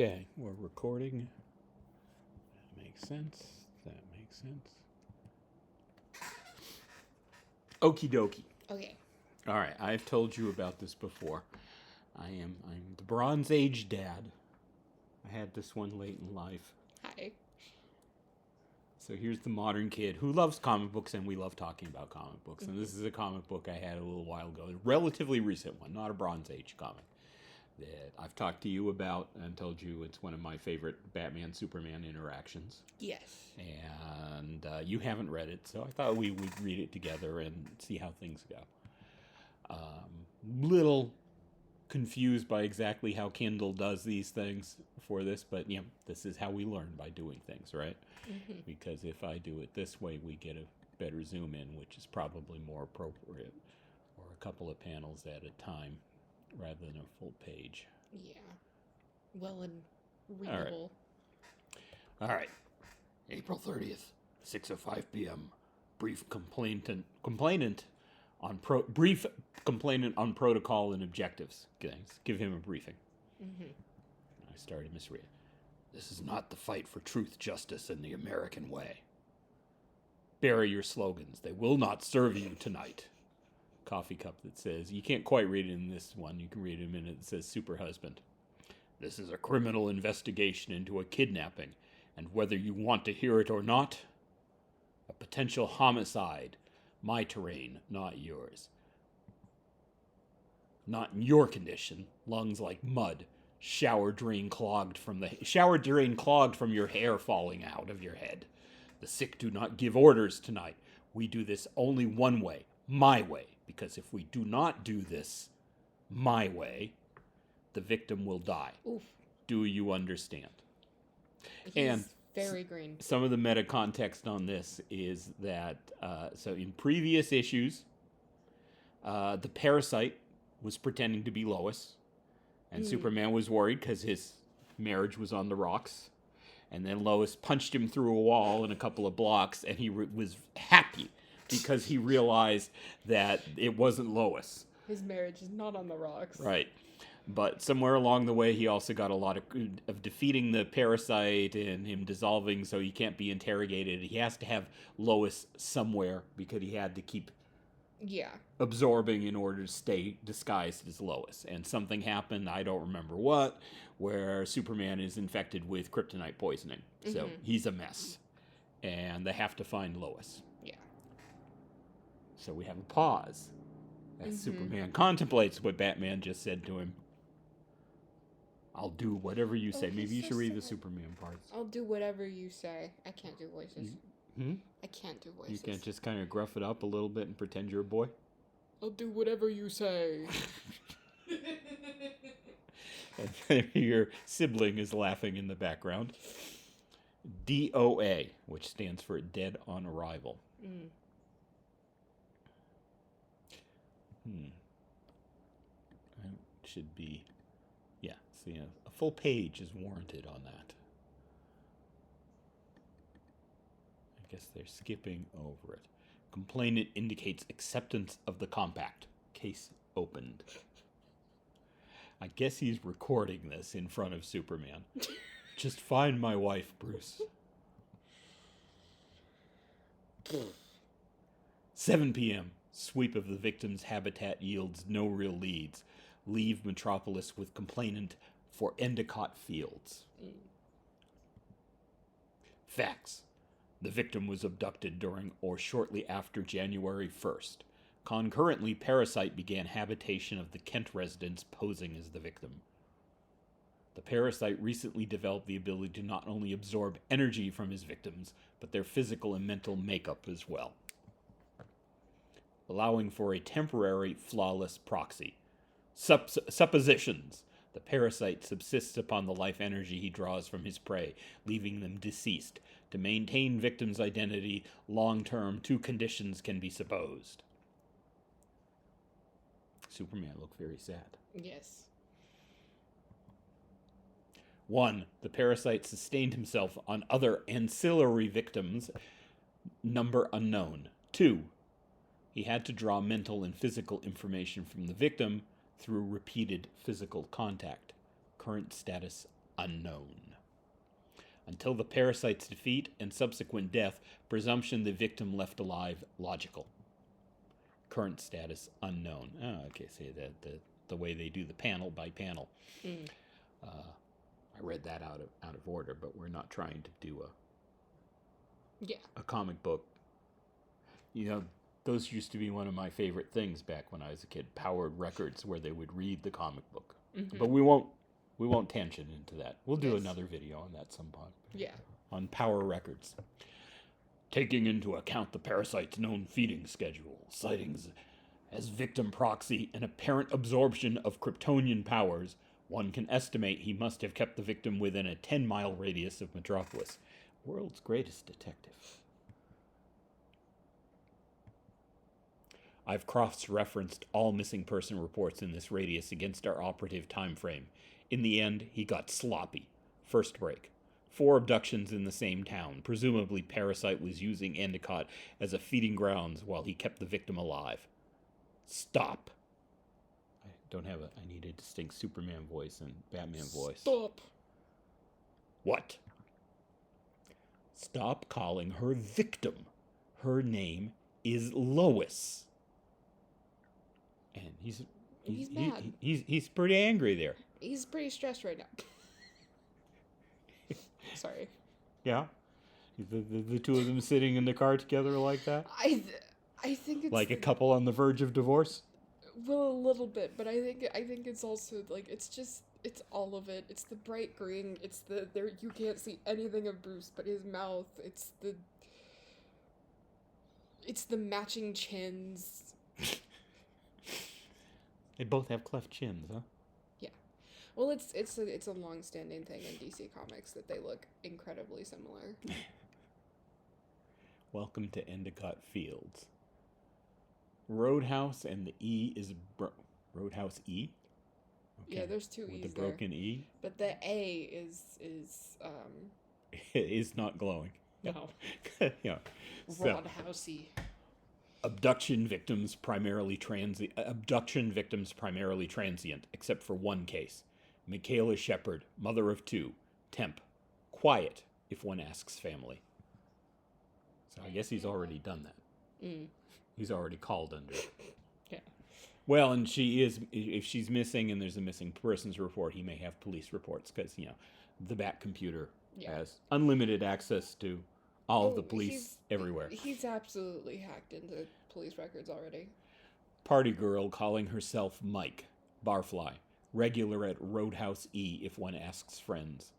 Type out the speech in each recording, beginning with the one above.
Okay, we're recording. That makes sense. That makes sense. Okie dokie. Okay. All right, I've told you about this before. I'm the Bronze Age dad. I had this one late in life. Hi. So here's the modern kid who loves comic books, and we love talking about comic books. And this is a comic book I had a little while ago, a relatively recent one, not a Bronze Age comic, that I've talked to you about and told you it's one of my favorite Batman-Superman interactions. Yes. And you haven't read it, so I thought we would read it together and see how things go. Little confused by exactly how Kindle does these things for this, but this is how we learn, by doing things, right? Mm-hmm. Because if I do it this way, we get a better zoom in, which is probably more appropriate, or a couple of panels at a time rather than a full page. Yeah. Well and readable. All right. April 30th, 6:05 p.m. Brief complainant on protocol and objectives. Give him a briefing. Mm-hmm. I started misreading. This is not the fight for truth, justice, and the American way. Bury your slogans. They will not serve you tonight. Coffee cup that says, you can't quite read it in this one. You can read it in a minute. It says, Super Husband. This is a criminal investigation into a kidnapping, and whether you want to hear it or not, a potential homicide. My terrain, not yours. Not in your condition. Lungs like mud. Shower drain clogged from your hair falling out of your head. The sick do not give orders tonight. We do this only one way, my way, because if we do not do this my way, the victim will die. Oof. Do you understand? He's And very green. some of the meta context on this is that, so in previous issues, the Parasite was pretending to be Lois, and Superman was worried because his marriage was on the rocks. And then Lois punched him through a wall in a couple of blocks, and he was happy because he realized that it wasn't Lois. His marriage is not on the rocks. Right. But somewhere along the way, he also got a lot of defeating the Parasite and him dissolving, so he can't be interrogated. He has to have Lois somewhere because he had to keep absorbing in order to stay disguised as Lois. And something happened, I don't remember what, where Superman is infected with kryptonite poisoning. So he's a mess. And they have to find Lois. Yeah. So we have a pause as Superman contemplates what Batman just said to him. I'll do whatever you say. Maybe you should read the Superman parts. I'll do whatever you say. I can't do voices. I can't do voices. You can't just kind of gruff it up a little bit and pretend you're a boy? I'll do whatever you say. And your sibling is laughing in the background. DOA, which stands for Dead on Arrival. It should be, see, a full page is warranted on that. I guess they're skipping over it. Complainant indicates acceptance of the compact. Case opened. I guess he's recording this in front of Superman. Just find my wife, Bruce. 7 p.m. Sweep of the victim's habitat yields no real leads. Leave Metropolis with complainant for Endicott Fields. Facts. The victim was abducted during or shortly after January 1st. Concurrently, Parasite began habitation of the Kent residents, posing as the victim. The Parasite recently developed the ability to not only absorb energy from his victims, but their physical and mental makeup as well, allowing for a temporary, flawless proxy. Suppositions. The Parasite subsists upon the life energy he draws from his prey, leaving them deceased. To maintain victim's identity long-term, 2 conditions can be supposed. Superman looked very sad. Yes. 1. The Parasite sustained himself on other ancillary victims, number unknown. 2. He had to draw mental and physical information from the victim through repeated physical contact. Current status unknown. Until the parasite's defeat and subsequent death, presumption the victim left alive logical. Current status unknown. Oh, okay, see the way they do the panel by panel. I read that out of order, but we're not trying to do a comic book. You know, those used to be one of my favorite things back when I was a kid. Powered records where they would read the comic book. Mm-hmm. But we won't tangent into that. We'll do another video on that some point. Yeah. On power records. Taking into account the parasite's known feeding schedule, sightings as victim proxy, and apparent absorption of Kryptonian powers, one can estimate he must have kept the victim within a 10-mile radius of Metropolis. World's greatest detective. I've cross-referenced all missing person reports in this radius against our operative time frame. In the end, he got sloppy. First break. 4 abductions in the same town. Presumably Parasite was using Endicott as a feeding grounds while he kept the victim alive. Stop. I need a distinct Superman voice and Batman voice. Stop. What? Stop calling her victim. Her name is Lois. And he's mad. He's pretty angry there. He's pretty stressed right now. Sorry. Yeah? The two of them sitting in the car together like that? I think it's... Like a couple on the verge of divorce? Well, a little bit, but I think it's also, like, it's all of it. It's the bright green, it's there you can't see anything of Bruce but his mouth, it's the matching chins. They both have cleft chins, huh? Yeah. Well, it's a long-standing thing in DC Comics that they look incredibly similar. Welcome to Endicott Fields. Roadhouse and the E is Roadhouse E? Okay. Yeah, there's 2 With E's the broken there. E? But the A is is not glowing. No. Yeah. Roadhousey. Abduction victims primarily transient, except for one case. Michaela Shepard, mother of 2, temp, quiet if one asks family. So I guess he's already done that. He's already called under it. Yeah. Well, and if she's missing and there's a missing persons report, he may have police reports because, the Bat computer has unlimited access to all of the police everywhere. He's absolutely hacked into police records already. Party girl calling herself Mike. Barfly. Regular at Roadhouse E if one asks friends.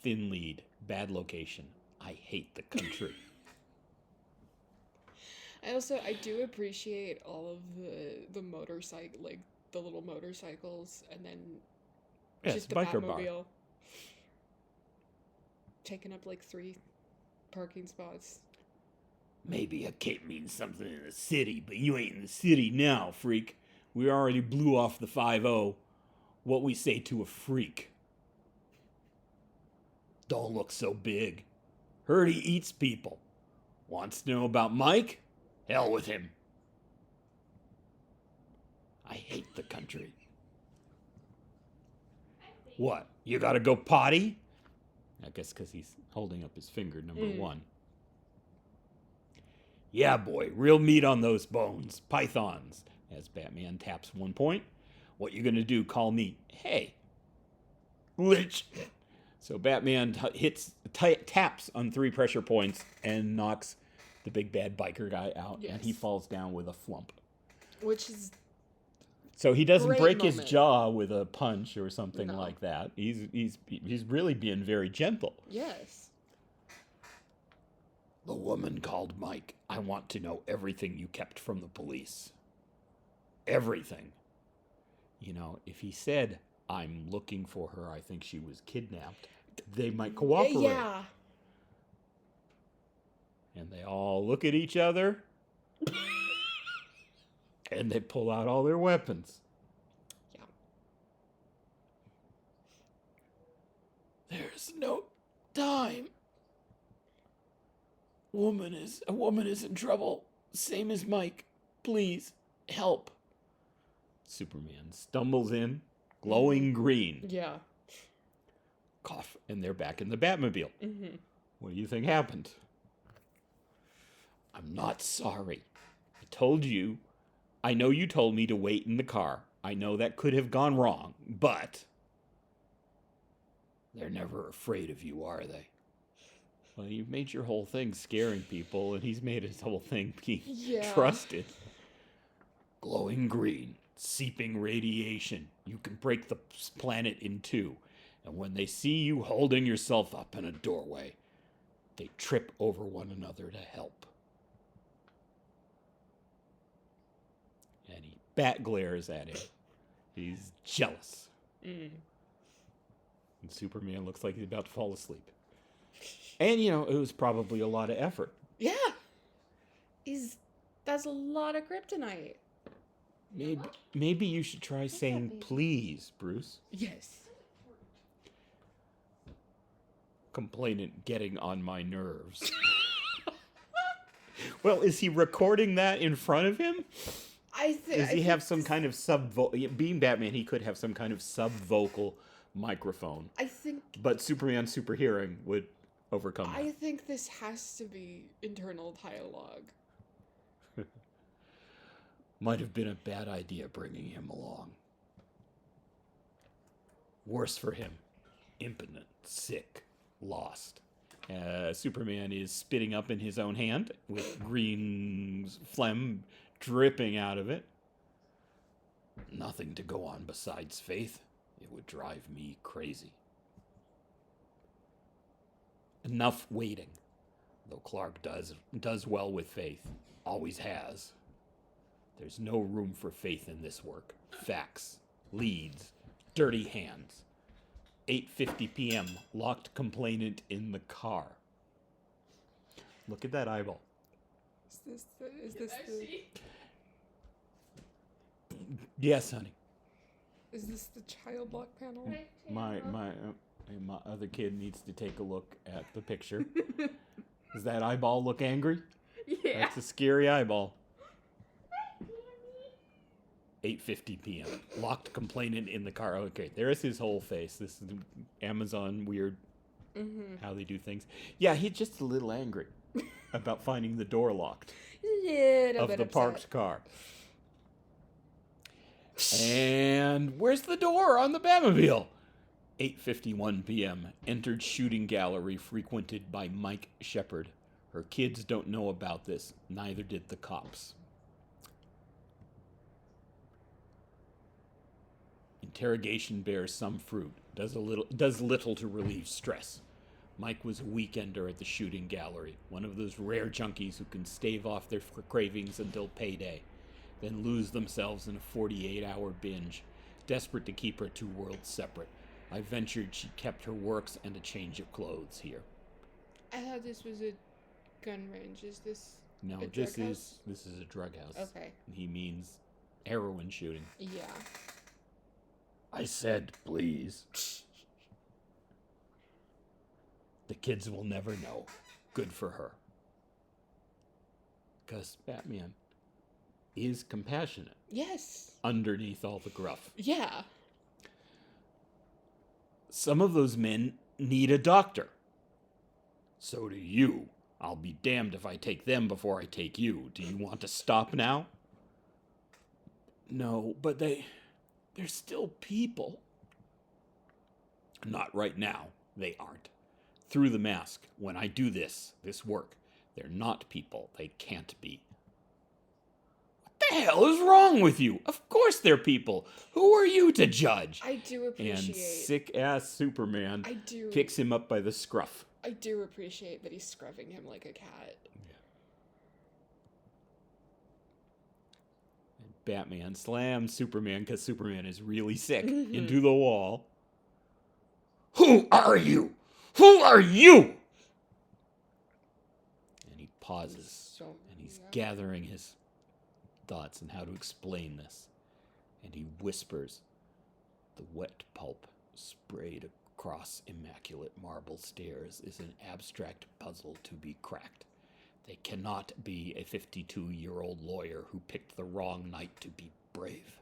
Thin lead. Bad location. I hate the country. I do appreciate all of the motorcycle, like the little motorcycles, and then just the biker Batmobile bar. Taking up like 3 parking spots. Maybe a cape means something in the city, but you ain't in the city now, freak. We already blew off the 5-0. What we say to a freak. Don't look so big. Heard he eats people. Wants to know about Mike? Hell with him. I hate the country. What? You gotta go potty? I guess because he's holding up his finger, number 1. Yeah, boy, real meat on those bones. Pythons. As Batman taps 1 point. What you gonna do? Call me. Hey. Lich. So Batman taps on 3 pressure points and knocks the big bad biker guy out, and he falls down with a flump. Which is... So he doesn't break his moment. jaw with a punch or something like that. He's really being very gentle. Yes. The woman called Mike. I want to know everything you kept from the police. Everything. If he said, I'm looking for her, I think she was kidnapped, they might cooperate. Yeah. And they all look at each other. And they pull out all their weapons. Yeah. There's no time. A woman is in trouble. Same as Mike. Please, help. Superman stumbles in, glowing green. Yeah. cough, and they're back in the Batmobile. Mm-hmm. What do you think happened? I'm not sorry. I told you. I know you told me to wait in the car. I know that could have gone wrong, but they're never afraid of you, are they? Well, you've made your whole thing scaring people, and he's made his whole thing being trusted. Glowing green, seeping radiation. You can break the planet in two. And when they see you holding yourself up in a doorway, they trip over one another to help. And he bat glares at him. He's jealous. Mm. And Superman looks like he's about to fall asleep. And, you know, it was probably a lot of effort. Yeah. That's a lot of kryptonite. Maybe you should try saying please, Bruce. Yes. Complainant getting on my nerves. Well, is he recording that in front of him? Does he have some kind of being Batman, he could have some kind of sub-vocal microphone. I think... But Superman super hearing would overcome that. I think this has to be internal dialogue. Might have been a bad idea bringing him along. Worse for him. Impotent, sick, lost. Superman is spitting up in his own hand with green phlegm dripping out of it. Nothing to go on besides faith. It would drive me crazy. Enough waiting. Though Clark does well with faith. Always has. There's no room for faith in this work. Facts, leads, dirty hands. 8:50 p.m. Locked complainant in the car. Look at that eyeball. Is this the... Yes, honey. Is this the child lock panel? My other kid needs to take a look at the picture. Does that eyeball look angry? Yeah. That's a scary eyeball. 8:50 p.m. Locked complainant in the car. Okay, there's his whole face. This is Amazon weird how they do things. Yeah, he's just a little angry about finding the door locked of the parked car. And where's the door on the Batmobile? 8:51 p.m. Entered shooting gallery frequented by Mike Shepard. Her kids don't know about this. Neither did the cops. Interrogation bears some fruit. Does little to relieve stress. Mike was a weekender at the shooting gallery, one of those rare junkies who can stave off their cravings until payday, then lose themselves in a 48-hour binge, desperate to keep her two worlds separate. I ventured she kept her works and a change of clothes here. I thought this was a gun range. Is this No, a this drug is a drug house. Okay. He means heroin shooting. Yeah. I said, please. The kids will never know. Good for her. Because Batman is compassionate Yes. underneath all the gruff. Yeah. Some of those men need a doctor. So do you. I'll be damned if I take them before I take you. Do you want to stop now? No, but they're still people. Not right now. They aren't. Through the mask, when I do this work, they're not people. They can't be. What the hell is wrong with you? Of course they're people. Who are you to judge? I do appreciate. And sick-ass Superman I do. picks him up by the scruff. I do appreciate that he's scrubbing him like a cat. And Batman slams Superman, because Superman is really sick, into the wall. Who are you? Who are you? And he pauses, and he's gathering his thoughts on how to explain this. And he whispers, the wet pulp sprayed across immaculate marble stairs is an abstract puzzle to be cracked. They cannot be a 52-year-old lawyer who picked the wrong night to be brave.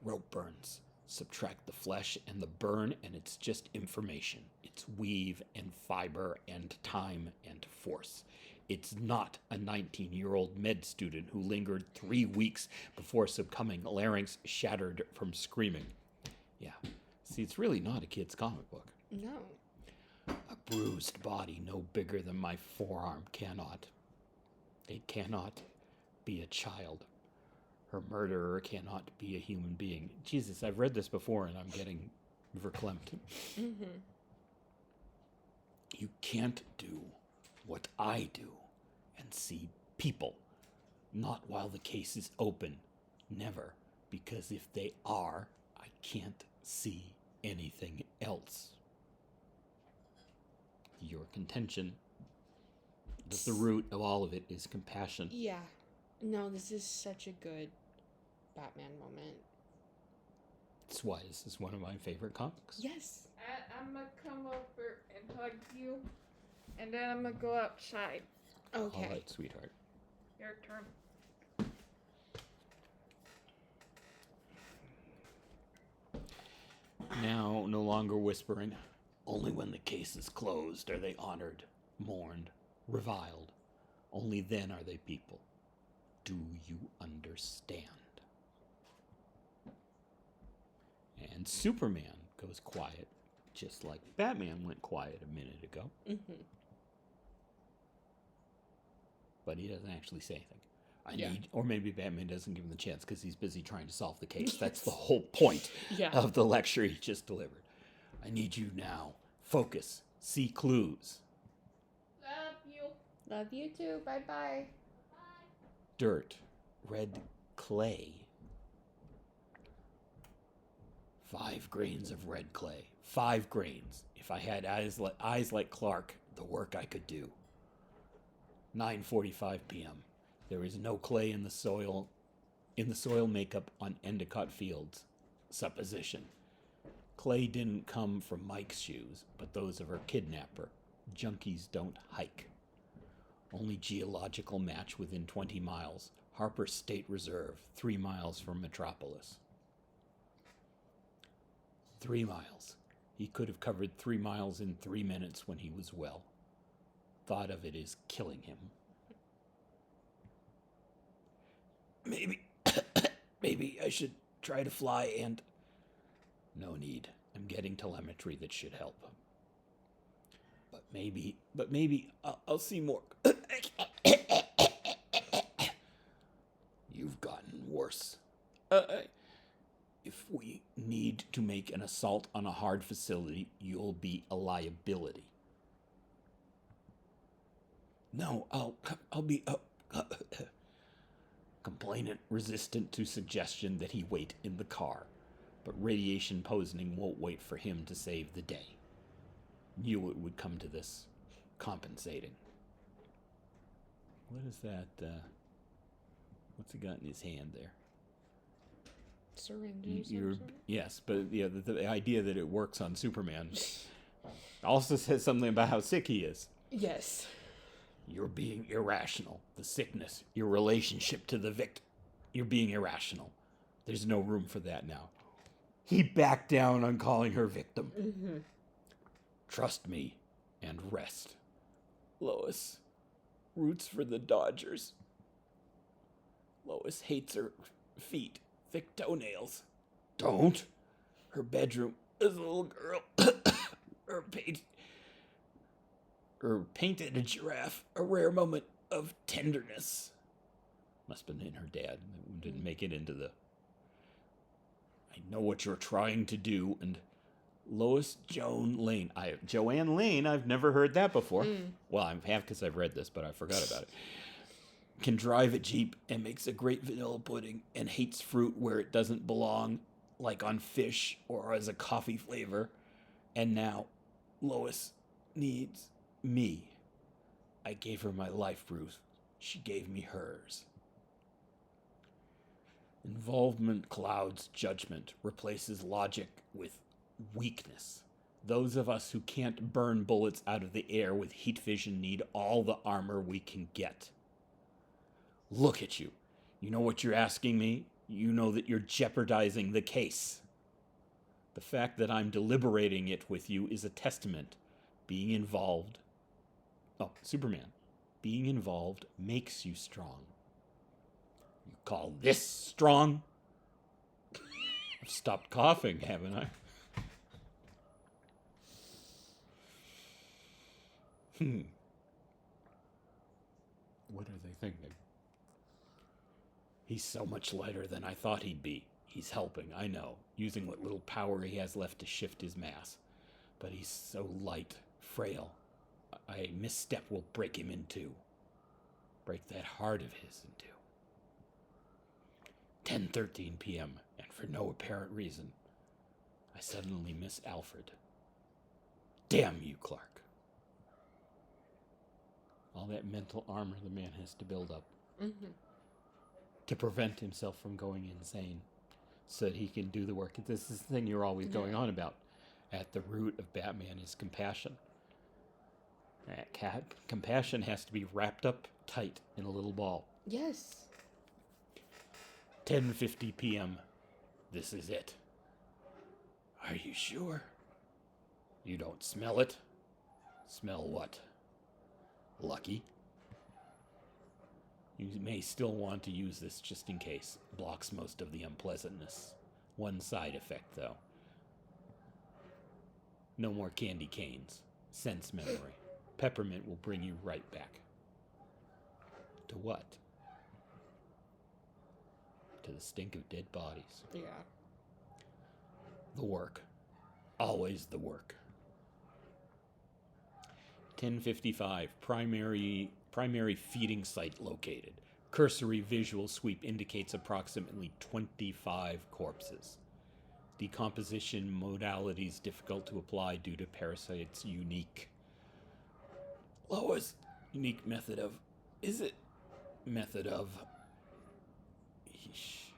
Rope burns, Subtract the flesh and the burn, and it's just information. It's weave and fiber and time and force. It's not a 19-year-old med student who lingered 3 weeks before succumbing, larynx shattered from screaming. Yeah, see, it's really not a kid's comic book. No. A bruised body no bigger than my forearm cannot. It cannot be a child. Her murderer cannot be a human being. Jesus, I've read this before and I'm getting verklempt. Mm-hmm. You can't do what I do and see people. Not while the case is open. Never. Because if they are, I can't see anything else. Your contention that the root of all of it is compassion. Yeah. No, this is such a good Batman moment. That's why this is one of my favorite comics. Yes. I'm gonna come over and hug you, and then I'm gonna go outside. Okay. All right, sweetheart. Your turn. Now, no longer whispering. Only when the case is closed are they honored, mourned, reviled. Only then are they people. Do you understand? And Superman goes quiet, just like Batman went quiet a minute ago. Mm-hmm. But he doesn't actually say anything. Yeah. Or maybe Batman doesn't give him the chance because he's busy trying to solve the case. That's the whole point Yeah. of the lecture he just delivered. I need you now. Focus. See clues. Love you. Love you too. Bye-bye. Dirt. Red clay. 5 grains of red clay. 5 grains. If I had eyes like Clark, the work I could do. 9:45 p.m. There is no clay in the soil makeup on Endicott Fields. Supposition. Clay didn't come from Mike's shoes, but those of her kidnapper. Junkies don't hike. Only geological match within 20 miles. Harper State Reserve, 3 miles from Metropolis. 3 miles. He could have covered 3 miles in 3 minutes when he was well. Thought of it as killing him. Maybe I should try to fly and... No need. I'm getting telemetry that should help. But maybe I'll see more. You've gotten worse. If we need to make an assault on a hard facility, you'll be a liability. No, I'll be complainant resistant to suggestion that he wait in the car, but radiation poisoning won't wait for him to save the day. Knew it would come to this. Compensating. What is that? What's he got in his hand there? Syringes. Yes, but yeah, the idea that it works on Superman also says something about how sick he is. Yes. You're being irrational. The sickness, your relationship to the victim. You're being irrational. There's no room for that now. He backed down on calling her victim. Mm-hmm. Trust me and rest. Lois roots for the Dodgers. Lois hates her feet, thick toenails. Don't. Her bedroom is a little girl. Her painted a giraffe, a rare moment of tenderness. Must have been in her dad. Didn't make it into the... I know what you're trying to do, and Lois Joanne Lane. Joanne Lane, I've never heard that before. Well, I have because I've read this, but I forgot about it. Can drive a Jeep and makes a great vanilla pudding and hates fruit where it doesn't belong, like on fish or as a coffee flavor. And now Lois needs me. I gave her my life, Bruce. She gave me hers. Involvement clouds judgment, replaces logic with weakness. Those of us who can't burn bullets out of the air with heat vision need all the armor we can get. Look at you. You know what you're asking me? You know that you're jeopardizing the case. The fact that I'm deliberating it with you is a testament. Being involved... Oh, Superman. Being involved makes you strong. You call this strong? I've stopped coughing, haven't I? What are they thinking? He's so much lighter than I thought he'd be. He's helping, I know, using what little power he has left to shift his mass. But he's so light, frail. A misstep will break him in two. Break that heart of his in two. 10:13 p.m., and for no apparent reason, I suddenly miss Alfred. Damn you, Clark. All that mental armor the man has to build up to prevent himself from going insane so that he can do the work. This is the thing you're always going on about. At the root of Batman is compassion. Compassion has to be wrapped up tight in a little ball. Yes. 10:50 p.m. This is it. Are you sure? You don't smell it? Smell what? Lucky. You may still want to use this just in case. Blocks most of the unpleasantness. One side effect, though. No more candy canes. Sense memory. Peppermint will bring you right back. To what? To the stink of dead bodies. Yeah. The work. Always the work. 10:55. Primary feeding site located. Cursory visual sweep indicates approximately 25 corpses. Decomposition modalities difficult to apply due to parasites' unique. Lois, unique method of. Is it? Method of. Eesh.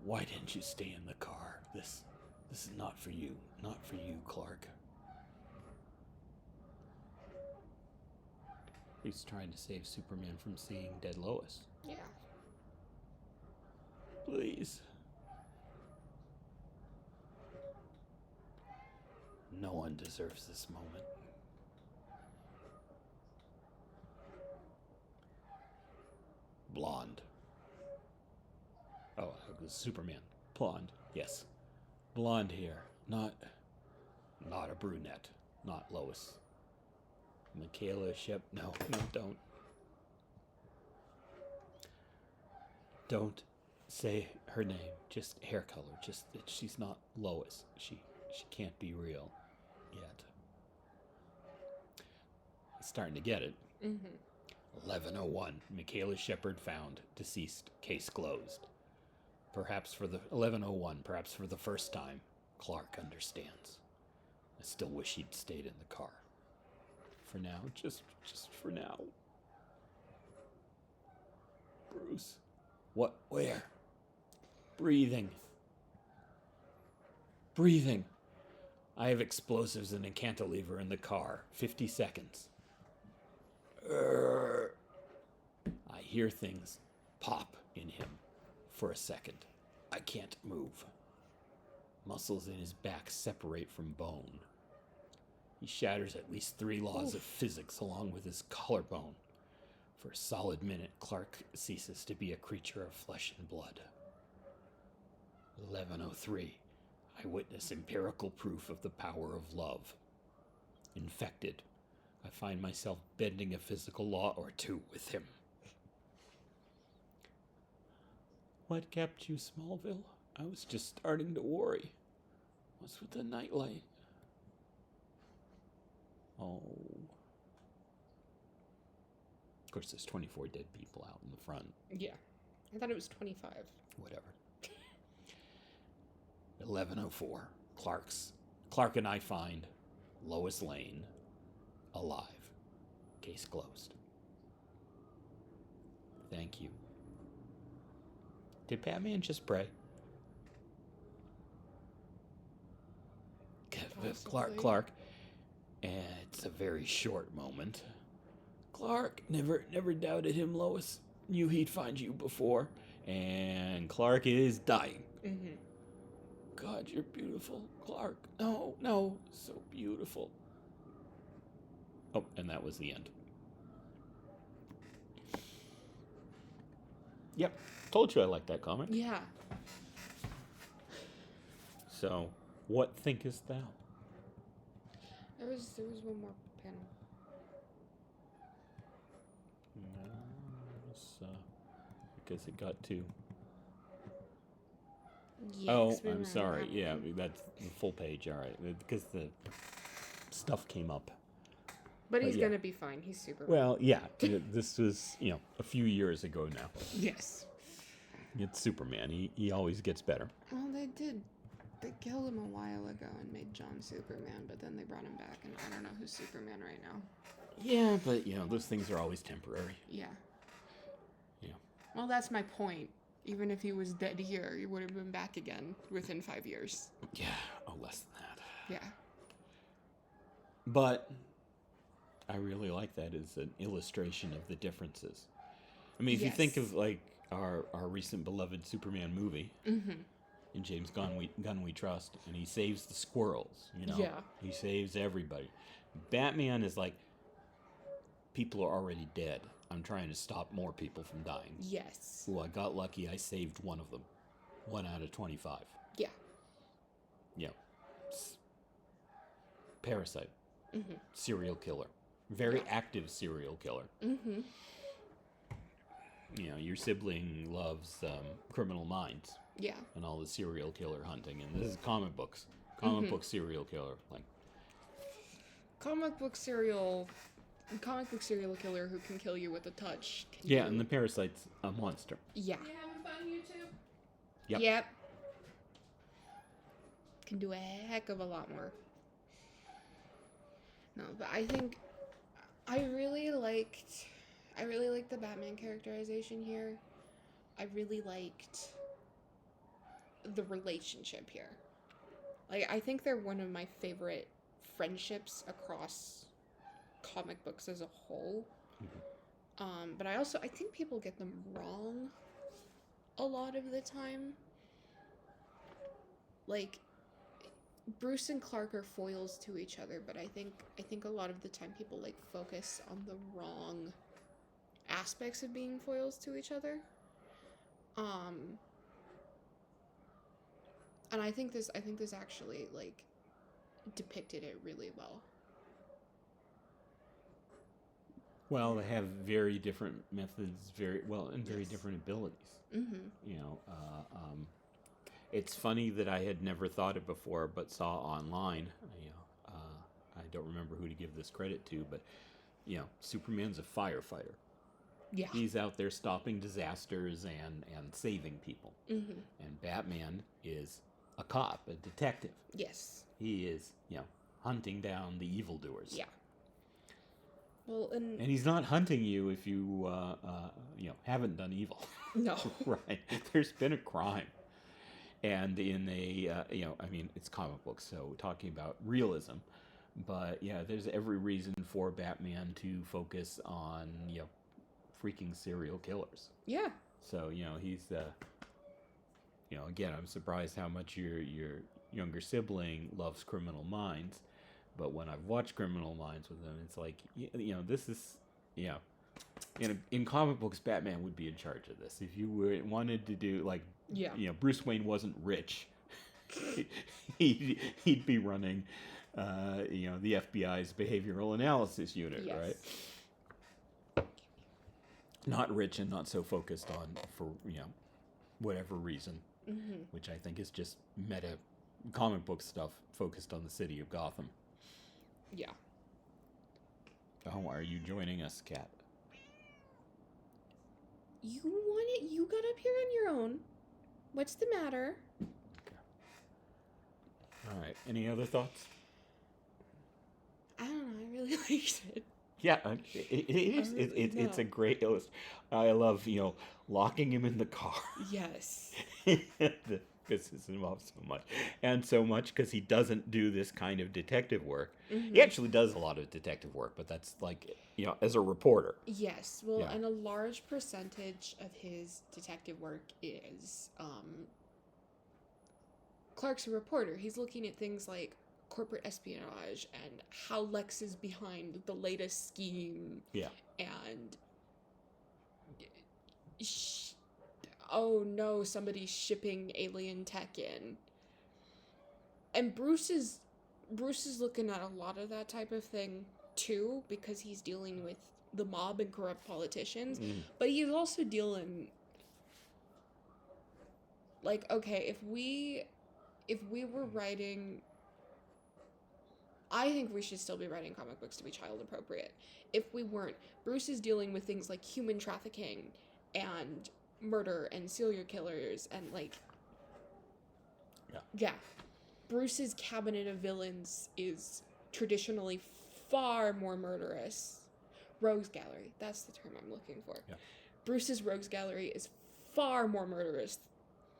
Why didn't you stay in the car? This is not for you. Not for you, Clark. He's trying to save Superman from seeing dead Lois. Yeah. Please. No one deserves this moment. Blonde. Oh, it was Superman. Blonde, yes. Blonde hair. Not a brunette. Not Lois. Michaela Shep. No, don't. Don't say her name. Just hair color. Just that she's not Lois. She can't be real yet. He's starting to get it. 11:01. Michaela Shepard found. Deceased. Case closed. Perhaps for the 11:01. Perhaps for the first time, Clark understands. I still wish he'd stayed in the car. For now, just for now. Bruce. What? Where? Breathing. I have explosives and a cantilever in the car. 50 seconds. I hear things pop in him for a second. I can't move. Muscles in his back separate from bone. He shatters at least 3 laws of physics along with his collarbone. For a solid minute, Clark ceases to be a creature of flesh and blood. 11:03. I witness empirical proof of the power of love. Infected. I find myself bending a physical law or two with him. What kept you, Smallville? I was just starting to worry. What's with the nightlight? Oh. Of course, there's 24 dead people out in the front. Yeah. I thought it was 25. Whatever. 11:04. Clark and I find Lois Lane alive. Case closed. Thank you. Did Batman just pray? Clark. And it's a very short moment. Clark, never doubted him, Lois. knew he'd find you before. And Clark is dying. Mm-hmm. God, you're beautiful, Clark. No, no, so beautiful. Oh, and that was the end. Yep, told you I liked that comic. Yeah. So, what thinkest thou? There was one more panel. Because it got to... Yeah, Oh, 'cause we were I'm on sorry. that Yeah, one. that's the full page. All right, because the stuff came up. But he's yeah. gonna be fine. He's super. Well, yeah, this was a few years ago now. Yes. It's Superman. He always gets better. Well, they did. They killed him a while ago and made John Superman, but then they brought him back, and I don't know who's Superman right now. Yeah, but those things are always temporary. Yeah. Yeah. Well, that's my point. Even if he was dead here, he would have been back again within 5 years. Yeah. Oh, less than that. Yeah. But I really like that as an illustration of the differences. I mean, if you think Yes. of like our recent beloved Superman movie, Mm-hmm. in James Gunn We Trust, and he saves the squirrels, Yeah. He saves everybody. Batman is like, people are already dead. I'm trying to stop more people from dying. Yes. Ooh, I got lucky. I saved one of them. 1 out of 25. Yeah. Yeah. Parasite. Mm-hmm. Serial killer. Very Yeah. active serial killer. Mm-hmm. Your sibling loves Criminal Minds Yeah. and all the serial killer hunting. And this is comic books. Comic book serial killer. Like, Comic book serial killer who can kill you with a touch. yeah, and the parasite's a monster. Yeah. You having fun, YouTube? Yep. Can do a heck of a lot more. No, but I think I really liked the Batman characterization here. I really liked the relationship here. Like, I think they're one of my favorite friendships across comic books as a whole. But I think people get them wrong a lot of the time. Like, Bruce and Clark are foils to each other, but I think a lot of the time people like focus on the wrong aspects of being foils to each other. And I think this actually like depicted it really well. Well, they have very different methods, very Yes. different abilities. Mm-hmm. It's funny that I had never thought it before, but saw online. I don't remember who to give this credit to, but Superman's a firefighter. Yeah. He's out there stopping disasters and saving people. Mm-hmm. And Batman is a cop, a detective. Yes. He is, hunting down the evildoers. Yeah. Well, and And he's not hunting you if you, haven't done evil. no. Right. There's been a crime. And in it's comic books, so talking about realism. But, yeah, there's every reason for Batman to focus on, freaking serial killers. Yeah. So, he's, again, I'm surprised how much your younger sibling loves Criminal Minds. But when I've watched Criminal Minds with them, it's like, this is, in comic books, Batman would be in charge of this. If you wanted to do, like, Yeah. Bruce Wayne wasn't rich, he'd be running, the FBI's behavioral analysis unit, Yes. right? Not rich and not so focused on, for, whatever reason, Mm-hmm. which I think is just meta comic book stuff focused on the city of Gotham. Yeah. Oh, are you joining us, Kat? You got up here on your own. What's the matter? All right. Any other thoughts? I don't know. I really liked it. Yeah, it is. It's a great illustration. I love, locking him in the car. Yes. the because it's involved so much, and so much because he doesn't do this kind of detective work. Mhm. He actually does a lot of detective work, but that's like, as a reporter. Yes, well, Yeah. and a large percentage of his detective work is Clark's a reporter. He's looking at things like corporate espionage and how Lex is behind the latest scheme. Yeah. And oh no, somebody's shipping alien tech in. And Bruce is looking at a lot of that type of thing too, because he's dealing with the mob and corrupt politicians. But he's also dealing, like, okay, if we were writing, I think we should still be writing comic books to be child appropriate. If we weren't, Bruce is dealing with things like human trafficking and murder and serial killers and like, yeah. Bruce's cabinet of villains is traditionally far more murderous. Rogues Gallery, that's the term I'm looking for. Yeah. Bruce's Rogues Gallery is far more murderous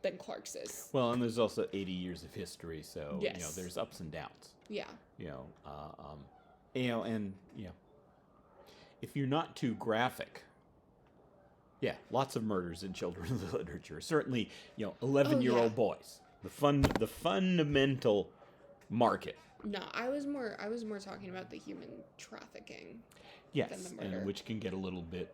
than Clark's is. Well, and there's also 80 years of history, so Yes. there's ups and downs. Yeah. If you're not too graphic, lots of murders in children's literature. Certainly, 11-year-old boys. The fundamental market. No, I was more talking about the human trafficking. Yes, Than the murder. and which can get a little bit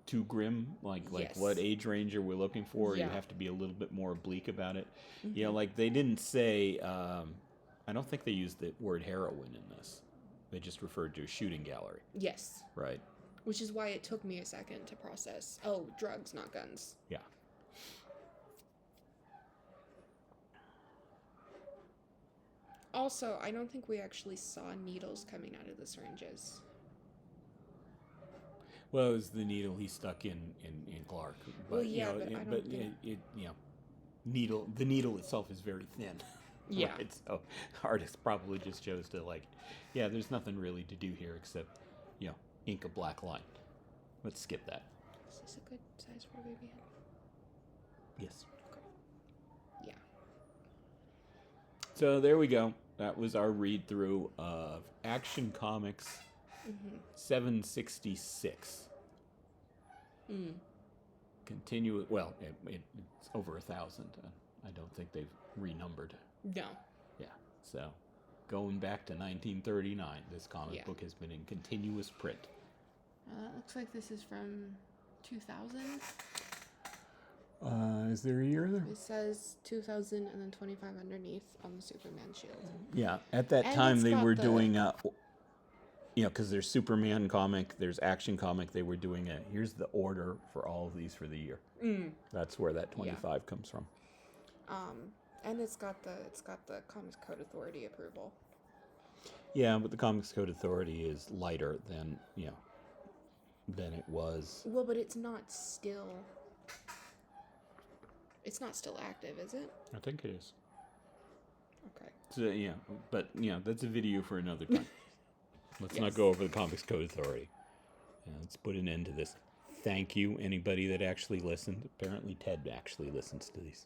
too grim. Like Yes. what age range are we looking for? Yeah. You have to be a little bit more oblique about it. Mhm. Like they didn't say. I don't think they used the word heroin in this. They just referred to a shooting gallery. Yes. Right. Which is why it took me a second to process. Oh, drugs, not guns. Yeah. Also, I don't think we actually saw needles coming out of the syringes. Well, it was the needle he stuck in Clark. But, Well, yeah, but I don't think... the needle itself is very thin. Yeah. Right? So artists probably just chose to there's nothing really to do here except, ink a black line. Let's skip that. Is this a good size for a baby head? Yes. Okay. Yeah. So there we go. That was our read through of Action Comics 766. Continue. Well, it's over 1,000. I don't think they've renumbered. No. Yeah. So, going back to 1939, this comic book has been in continuous print. Looks like this is from 2000. Is there a year there? It says 2000 and then 25 underneath on the Superman shield. Yeah. At that And time, it's they got were the- doing because there's Superman comic, there's Action comic. They were doing here's the order for all of these for the year. That's where that 25 comes from. And it's got the Comics Code Authority approval. Yeah, but the Comics Code Authority is lighter than it was. Well, but it's not still active, is it? I think it is. Okay. So but that's a video for another time. Let's not Yes. go over the Comics Code Authority. Let's put an end to this. Thank you, anybody that actually listened. Apparently, Ted actually listens to these.